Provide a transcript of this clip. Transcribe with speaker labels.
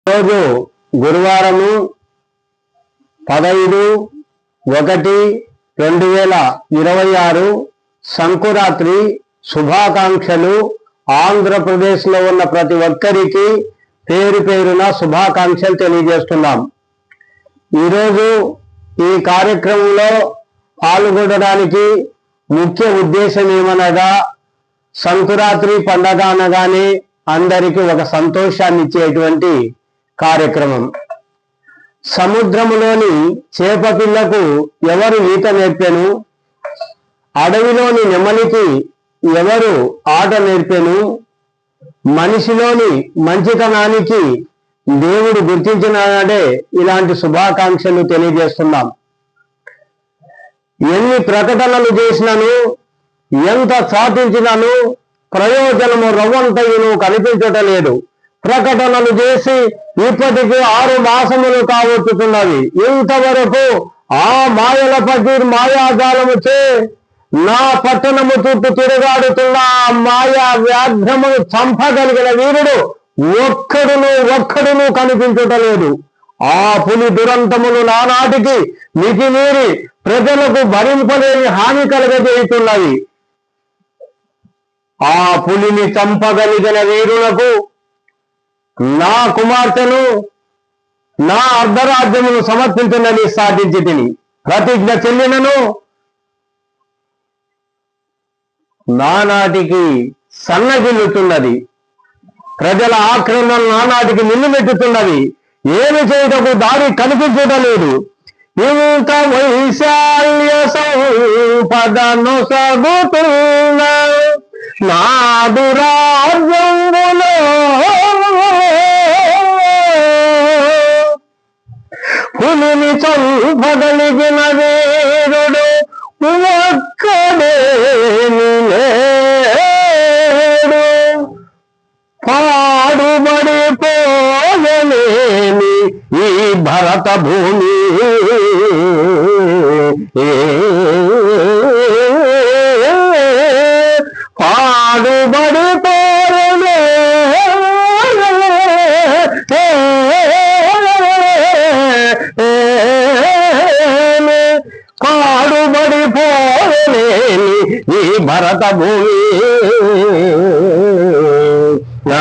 Speaker 1: రోజు గురువారము 15/1/2026 సంకురాత్రి శుభాకాంక్షలు. ఆంధ్రప్రదేశ్లో ఉన్న ప్రతి ఒక్కరికి పేరు పేరున శుభాకాంక్షలు తెలియజేస్తున్నాం. ఈరోజు ఈ కార్యక్రమంలో పాల్గొనడానికి ముఖ్య ఉద్దేశం ఏమనగా, సంకురాత్రి పండగ అనగానే అందరికీ ఒక సంతోషాన్ని ఇచ్చేటువంటి కార్యక్రమం. సముద్రములోని చేప పిల్లకు ఎవరు ఈత నేర్పెను, అడవిలోని నెమలికి ఎవరు ఆట నేర్పెను, మనిషిలోని మంచితనానికి దేవుడు గుర్తించినాడే ఇలాంటి శుభాకాంక్షలు తెలియజేస్తున్నాం. ఎన్ని ప్రకటనలు చేసినాను, ఎంత సాధించినాను ప్రయోజనము రవ్వంతయును కనిపించటలేదు. ప్రకటనలు చేసి ఇప్పటికీ 6 మాసములు కావచ్చుతున్నవి. ఇంతవరకు ఆ మాయల పకీర్ మాయాజాలముచే నా పట్టణము చుట్టూ తిరుగాడుతున్న మాయా వ్యాఘ్రమును చంపగలిగిన వీరుడు ఒక్కడును కనిపించటలేదు. ఆ పులి దురంతములు నానాటికి మితిమీరి ప్రజలకు భరింపలేని హాని కలగజేస్తున్నవి. ఆ పులిని చంపగలిగిన వీరులకు నా కుమార్తెను, నా అర్ధరాజ్యమును సమర్పించనని సాధించి తిని ప్రతిజ్ఞ చెల్లినను. నానాటికి సన్నగిల్లుతున్నది. ప్రజల ఆక్రమణ నానాటికి నిన్నుమెట్టుతున్నది. ఏమి చేయటకు దారి కనిపించటలేదు. ఇంత వైశాల్య సంపదను సాగుతున్న నాదు రాజ్యములో పులిని చంపగలిగిన వీరుడు ఒక్కడే లేడు. పాడుబడి పోయలేని ఈ భరత భూమి పాడుబడి పోరలే పాడుబడి పోరలేని ఈ భరత భూమి ఆ